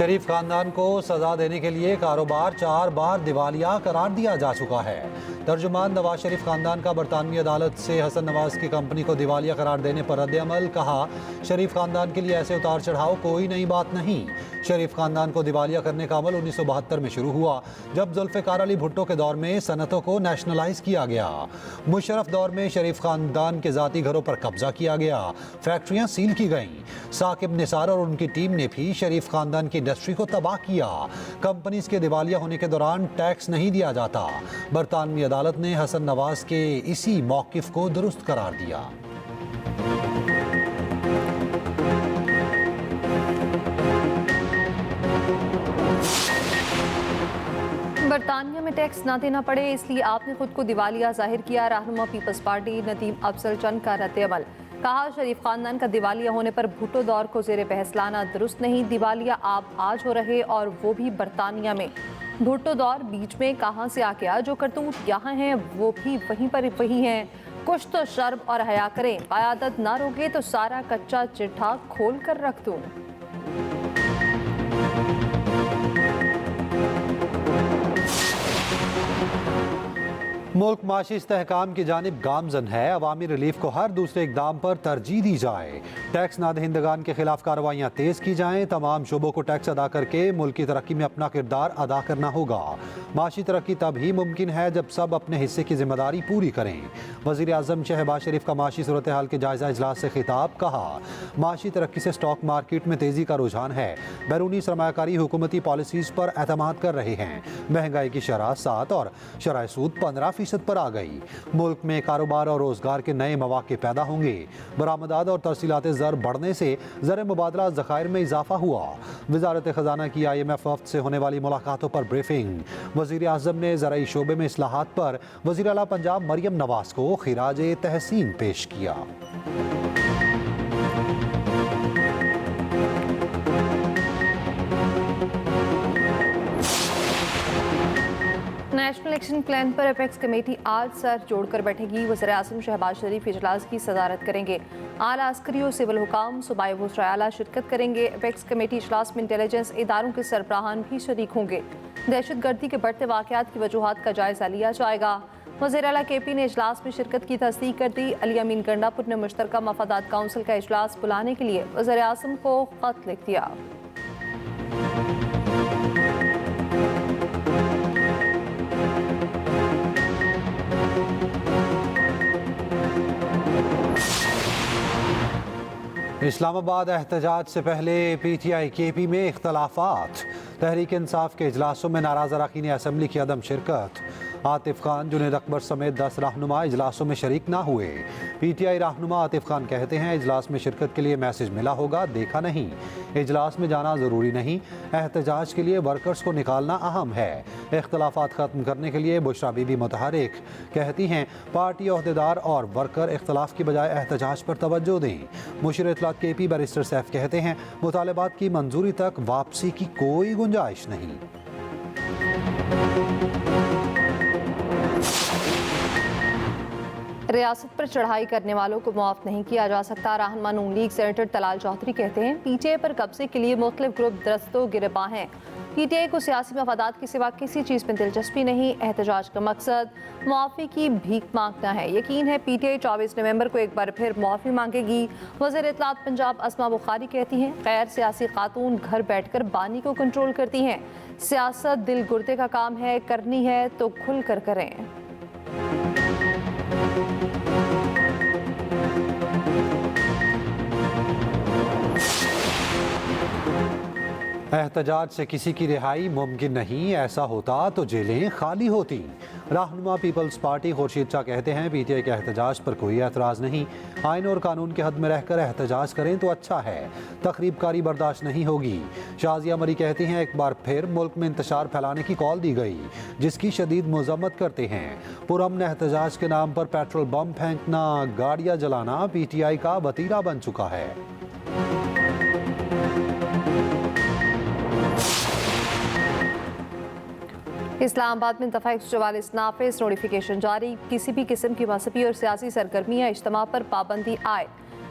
शरीफ खानदान को सजा देने के लिए कारोबार 4 बार दिवालिया करार दिया जा चुका है। तर्जुमान नवाज शरीफ खानदान का बरतानवी अदालत से हसन नवाज की कंपनी को दिवालिया करार देने पर रद्द-ए-अमल। कहा, शरीफ खानदान के लिए ऐसे उतार चढ़ाव कोई नई बात नहीं। शरीफ खानदान को दिवालिया करने का अमल 1972 में शुरू हुआ, जब जुल्फ़िकार अली भुट्टो के दौर में सनतों को नेशनलाइज किया गया। मुशर्रफ दौर में शरीफ खानदान के ज़ाती घरों पर कब्जा किया गया, फैक्ट्रियां सील की गईं। साकिब निसार और उनकी टीम ने भी शरीफ खानदान की इंडस्ट्री को तबाह किया। कंपनीज के दिवालिया होने के दौरान टैक्स नहीं दिया जाता। बरतानवी अदालत ने हसन नवाज के इसी मौक़िफ़ को दुरुस्त करार दिया। बरतानिया में टैक्स ना देना पड़े, इसलिए आपने खुद को दिवालिया जाहिर किया। रहनुमा पीपल्स पार्टी नदीम अफजल चंद का रद्द-ए-अमल। कहा, शरीफ खानदान का दिवालिया होने पर भुट्टो दौर को ज़ेरे बहस लाना दुरुस्त नहीं। दिवालिया आप आज हो रहे, और वो भी बरतानिया में। भुट्टो दौर बीच में कहाँ से आ गया? जो करतूत यहाँ हैं वो भी वहीं पर वही हैं। कुछ तो शर्म और हया करें। क़यादत ना रोके तो सारा कच्चा चिट्ठा खोल कर रख दूँ। मुल्क माशी इस्तेहकाम की जानिब गामजन है। अवामी रिलीफ को हर दूसरे इकदाम पर तरजीह दी जाए। टैक्स नादहिंदगान के खिलाफ कार्रवाइयाँ तेज़ की जाएँ। तमाम शोबों को टैक्स अदा करके मुल्क की तरक्की में अपना किरदार अदा करना होगा। माशी तरक्की तब ही मुमकिन है जब सब अपने हिस्से की जिम्मेदारी पूरी करें। वज़ीर आज़म शहबाज शरीफ का माशी सूरत हाल के जायज़ा इजलास से खिताब। कहा, माशी तरक्की से स्टॉक मार्केट में तेज़ी का रुझान है। बैरूनी सरमायाकारी हुकूमती पॉलिसीज़ पर एतमाद कर रहे हैं। महंगाई की शरह 7 और शरह सूद 15% पर आ गई। मुल्क में कारोबार और रोजगार के नए मौके पैदा होंगे। बरामदात और तरसीलात ज़र बढ़ने से ज़र मुबादला ज़खायर में इजाफा हुआ। वज़ारत ख़जाना की IMF वफ़द से होने वाली मुलाकातों पर ब्रीफिंग। वज़ीर आज़म ने ज़राई शोबे में इस्लाहात पर वज़ीर आला पंजाब मरियम नवाज को खिराज तहसीन पेश किया। नेशनल एक्शन प्लान पर अपेक्स कमेटी आज सर जोड़कर बैठेगी। वज़ीर आज़म शहबाज शरीफ इजलास की सदारत करेंगे। आला अस्करी और सिविल हुकाम सूबाई वज़ीर आला शिरकत करेंगे। अपेक्स कमेटी इजलास में इंटेलिजेंस इदारों के सरबराहान भी शरीक होंगे। दहशतगर्दी के बढ़ते वाक़यात की वजूहात का जायज़ा लिया जाएगा। वज़ीर आला KP ने इजलास में शिरकत की तस्दीक कर दी। अली अमीन गंडापुर ने मुश्तरका मफादात काउंसिल का इजलास बुलाने के लिए वज़ीर आज़म को ख़त लिख दिया। इस्लामाबाद एहतजाज से पहले PTI KP में इख्तलाफात। तहरीक इंसाफ के इजलासों में नाराज़ अरकान असम्बली की अदम शिरकत। आतिफ खान, जुनेद अकबर समेत 10 रहनुमा इजलासों में शरीक ना हुए। PTI रहनुमा आतिफ खान कहते हैं, इजलास में शिरकत के लिए मैसेज मिला होगा, देखा नहीं। इजलास में जाना ज़रूरी नहीं, एहतजाज के लिए वर्कर्स को निकालना अहम है। इख्तलाफात ख़त्म करने के लिए बुशरा बीबी मुतहरिक कहती हैं, पार्टी ओहदेदार और वर्कर इख्तलाफ की बजाय एहतजाज पर तवज्जो दें। मुशीर इत्तलात KP बैरिस्टर सैफ कहते हैं, मुतालबात की मंजूरी तक वापसी की कोई गुंजाइश नहीं। रियासत पर चढ़ाई करने वालों को मुआफ नहीं किया जा सकता। रहनुमा नून लीग सेनेटर तलाल चौधरी कहते हैं, PTI पर कब्जे के लिए मुख्तलिफ ग्रुप दस्तों गिरबां हैं। PTI को सियासी मफादात के सिवा किसी चीज़ में दिलचस्पी नहीं। एहतजाज का मकसद मुआफ़ी की भीख मांगना है। यकीन है PTI 24 नवंबर को एक बार फिर मुआफ़ी मांगेगी। वज़ीर इत्तलात पंजाब अस्मा बुखारी कहती हैं, गैर सियासी खातून घर बैठकर बानी को कंट्रोल करती हैं। सियासत दिल गुर्दे का काम है, करनी है तो खुल कर करें। एहतजाज से किसी की रिहाई मुमकिन नहीं, ऐसा होता तो जेलें खाली होती। रहनुमा पीपल्स पार्टी खुर्शीद शाह कहते हैं, PTI के एहतजाज पर कोई एतराज़ नहीं। आइन और कानून के हद में रहकर एहतजाज करें तो अच्छा है, तखरीबकारी बर्दाश्त नहीं होगी। शाजिया मरी कहती हैं, एक बार फिर मुल्क में इंतशार फैलाने की कॉल दी गई, जिसकी शदीद मजम्मत करते हैं। पुरअमन एहतजाज के नाम पर पेट्रोल बम फेंकना, गाड़ियाँ जलाना PTI का वतीरा बन चुका है। इस्लामाबाद में दफ़ा 144 नाफिज नोटिफिकेशन जारी। किसी भी किस्म की मजहबी और सियासी सरगर्मी या इज्तिमा पर पाबंदी आए।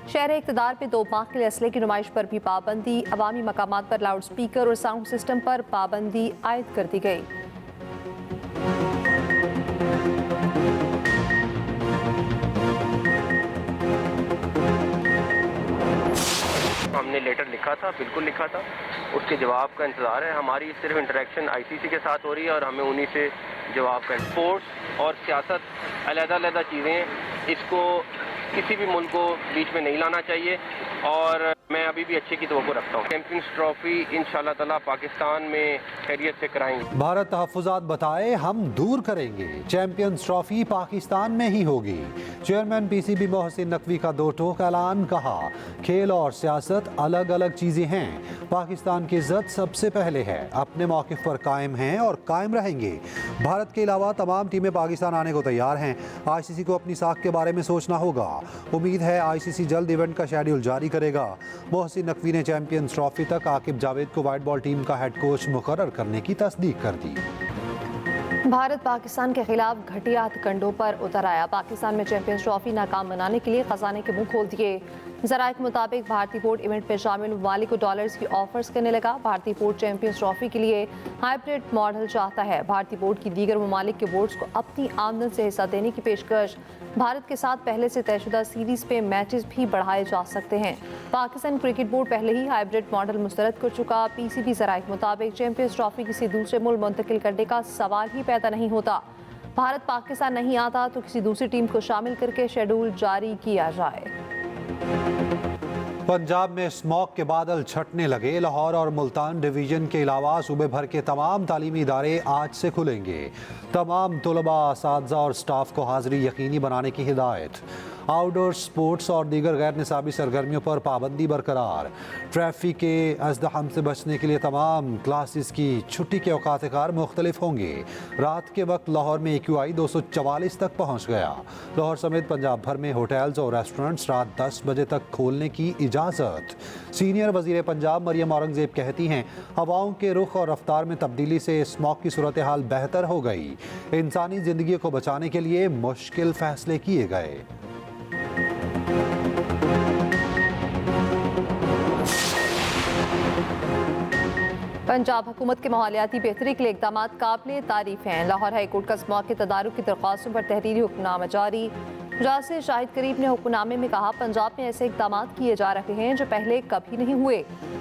शहर इक़्तिदार पे 2 माह के लिए असले की नुमाइश पर भी पाबंदी, अवामी मकामात पर लाउड स्पीकर और साउंड सिस्टम पर पाबंदी आयद कर दी गई। हमने लेटर लिखा था, बिल्कुल लिखा था, उसके जवाब का इंतज़ार है। हमारी सिर्फ इंटरेक्शन आईसीसी के साथ हो रही है और हमें उन्हीं से जवाब का। स्पोर्ट्स और सियासत अलग-अलग चीज़ें हैं, इसको किसी भी मुल्क को बीच में नहीं लाना चाहिए और मैं अभी भी अच्छे की तवक्को रखता हूँ। चैंपियंस ट्रॉफी इंशाल्लाह ताला पाकिस्तान में खैरियत से कराएंगे। भारत तहफ़्फ़ुज़ात बताए हम दूर करेंगे, चैंपियंस ट्रॉफी पाकिस्तान में ही होगी। चेयरमैन पीसीबी मोहसिन नकवी का 2 टोक ऐलान, कहा खेल और सियासत अलग अलग चीज़ें हैं, पाकिस्तान की इज्जत सबसे पहले है, अपने मौक़िफ़ पर कायम हैं और कायम रहेंगे। भारत के अलावा तमाम टीमें पाकिस्तान आने को तैयार हैं। आईसीसी को अपनी साख के बारे में सोचना होगा। उम्मीद है आईसीसी जल्द इवेंट का शेड्यूल जारी करेगा। मोहसिन नकवी ने चैंपियंस ट्रॉफी तक आकिब जावेद को वाइट बॉल टीम का हेड कोच मुकर्रर करने की तस्दीक कर दी। भारत पाकिस्तान के खिलाफ घटिया हथकंडों पर उतर आया। पाकिस्तान में चैंपियंस ट्रॉफी नाकाम बनाने के लिए खजाने के मुंह खोल दिए। ज़राए के मुताबिक भारतीय बोर्ड इवेंट में शामिल ममालिक को डॉलर्स की ऑफर्स करने लगा। भारतीय बोर्ड चैंपियंस ट्रॉफी के लिए हाइब्रिड मॉडल चाहता है। भारतीय बोर्ड की दीगर ममालिक के बोर्ड्स को अपनी आमदन से हिस्सा देने की पेशकश। भारत के साथ पहले से तयशुदा सीरीज पे मैचेस भी बढ़ाए जा सकते हैं। पाकिस्तान क्रिकेट बोर्ड पहले ही हाइब्रिड मॉडल मुस्तरद कर चुका। पीसीबी ज़राए के मुताबिक चैंपियंस ट्रॉफी किसी दूसरे मुल्क मुंतकिल करने का सवाल ही पैदा नहीं होता। भारत पाकिस्तान नहीं आता तो किसी दूसरी टीम को शामिल करके शेड्यूल जारी किया जाए। पंजाब में स्मॉग के बादल छटने लगे। लाहौर और मुल्तान डिवीजन के अलावा सूबे भर के तमाम तालीमी इदारे आज से खुलेंगे। तमाम तलबा, असातिज़ा और स्टाफ को हाज़िरी यकीनी बनाने की हिदायत। आउटडोर स्पोर्ट्स और दीगर गैर निसाबी सरगर्मियों पर पाबंदी बरकरार। ट्रैफिक के अज़दहम से बचने के लिए तमाम क्लासेस की छुट्टी के औकात कार मुख्तलिफ होंगे। रात के वक्त लाहौर में AQI 244 तक पहुँच गया। लाहौर समेत पंजाब भर में होटल्स और रेस्टोरेंट्स रात 10 बजे तक खोलने की इजाज़त। सीनियर वज़ीर पंजाब मरियम औरंगज़ेब कहती हैं हवाओं के रुख और रफ्तार में तब्दीली से स्मॉग की सूरत हाल बेहतर हो गई। इंसानी ज़िंदगी को बचाने के लिए मुश्किल फ़ैसले किए गए। पंजाब हुकूमत के माहौलियाती बेहतरी के लिए इक़दाम काबिल तारीफ हैं। लाहौर हाई कोर्ट का स्मॉग के तदारुक की दरख्वास्तों पर तहरीरी हुक्मनामा जारी। जासिर शाहिद करीब ने हुक्मनामे में कहा पंजाब में ऐसे इक़दाम किए जा रहे हैं जो पहले कभी नहीं हुए।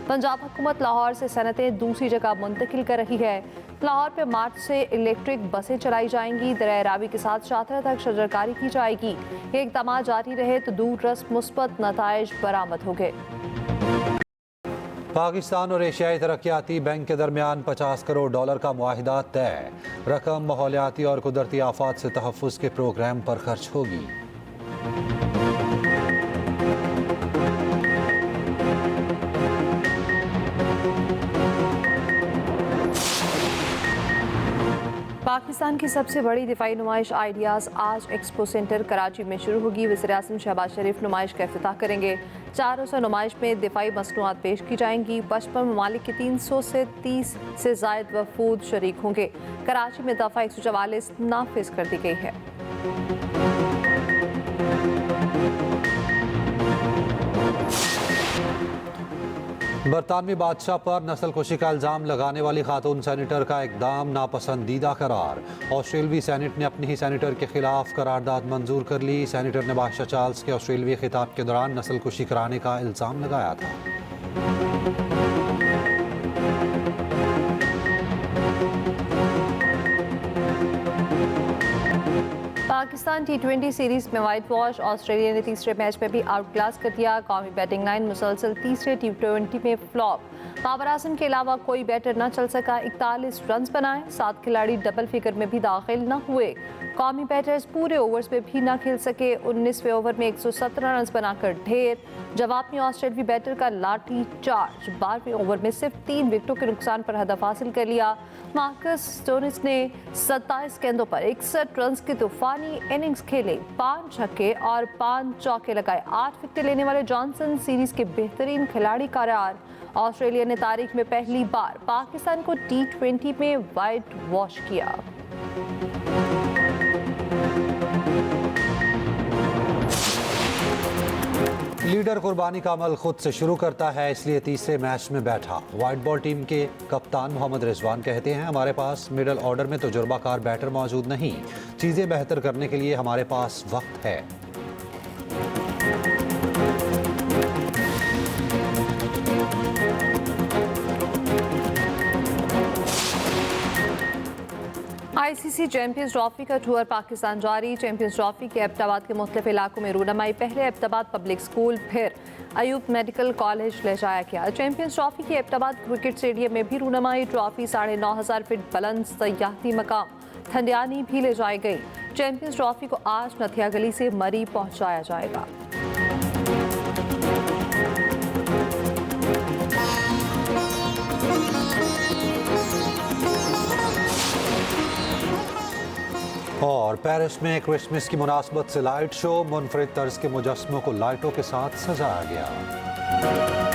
पंजाब हुकूमत लाहौर से सनतें दूसरी जगह मुंतकिल कर रही है। लाहौर पे मार्च से इलेक्ट्रिक बसें चलाई जाएंगी। दरिया रावी के साथ शाहतरा तक शजरकारी की जाएगी। ये इक़दाम जारी रहे तो दूर रस मुस्बत नताइज बरामद होंगे। पाकिस्तान और एशियाई तरक्याती बैंक के दरमियान $50 करोड़ का मुआहिदा तय। रकम माहौलियाती और कुदरती आफात से तहफ़्फ़ुज़ के प्रोग्राम पर खर्च होगी। पाकिस्तान की सबसे बड़ी दिफाई नुमाइश आइडियाज़ आज एक्सपो सेंटर कराची में शुरू होगी। वज़ीर-ए-आज़म शहबाज शरीफ नुमाइश का इफ्तिताह करेंगे। 4 रोज़ा नुमाइश में दिफाई मसनूआत पेश की जाएंगी। 55 ममालिक के 300 से 30 से ज़ायद वफूद शरीक होंगे। कराची में दफ़ा 144 नाफिज कर दी गई है। बरतानवी बादशाह पर नस्लकुशी का इल्ज़ाम लगाने वाली खातून सेनेटर का इक़दाम नापसंदीदा करार। ऑस्ट्रेलवी सेनेट ने अपनी ही सेनेटर के खिलाफ करारदाद मंजूर कर ली। सेनेटर ने बादशाह चार्ल्स के ऑस्ट्रेलवी खिताब के दौरान नस्लकुशी कराने का इल्ज़ाम लगाया था। पाकिस्तान T20 सीरीज में वाइट वॉश। ऑस्ट्रेलिया ने तीसरे मैच में भी आउट क्लास कर दिया। कौमी बैटिंग लाइन मुसलसल तीसरे T20 में फ्लॉप। बाबर आजम के अलावा कोई बैटर न चल सका। 41 रन बनाए। 7 खिलाड़ी डबल फिगर में भी दाखिल न हुए। कौमी बैटर्स पूरे ओवर्स में भी न खेल सके। 19वें ओवर में 117 रन बनाकर ढेर। जवाब में ऑस्ट्रेलियाई बैटर का लाठी चार्ज। 12वें ओवर में सिर्फ 3 विकेटों के नुकसान पर हदफ हासिल कर लिया। मार्कस स्टोनिस ने 27 गेंदों पर 61 रन की तूफानी इनिंग्स खेले। 5 छक्के और 5 चौके लगाए। 8 विकेट लेने वाले जॉनसन सीरीज के बेहतरीन खिलाड़ी करार। ऑस्ट्रेलिया ने तारीख में पहली बार पाकिस्तान को T20 में वाइट वॉश किया। लीडर कुर्बानी का अमल खुद से शुरू करता है, इसलिए तीसरे मैच में बैठा। वाइट बॉल टीम के कप्तान मोहम्मद रिजवान कहते हैं, हमारे पास मिडल ऑर्डर में तजुर्बाकार बैटर मौजूद नहीं, चीज़ें बेहतर करने के लिए हमारे पास वक्त है। आईसीसी चैंपियंस ट्रॉफी का टूर पाकिस्तान जारी। चैंपियंस ट्रॉफी के एबटाबाद के मुख्तलिफ इलाकों में रूनमाई। पहले एबटाबाद पब्लिक स्कूल, फिर अयूब मेडिकल कॉलेज ले जाया गया। चैंपियंस ट्रॉफी के एबटाबाद क्रिकेट स्टेडियम में भी रूनमाई। ट्रॉफी 9,500 फीट बुलंद सयाहती मकाम थंडियानी भी ले जाई गई। चैंपियंस ट्रॉफी को आज नथिया गली से मरी पहुंचाया जाएगा। और पेरिस में क्रिसमस की मुनासबत से लाइट शो, मुनफरिद तर्ज के मुजस्समों को लाइटों के साथ सजाया गया।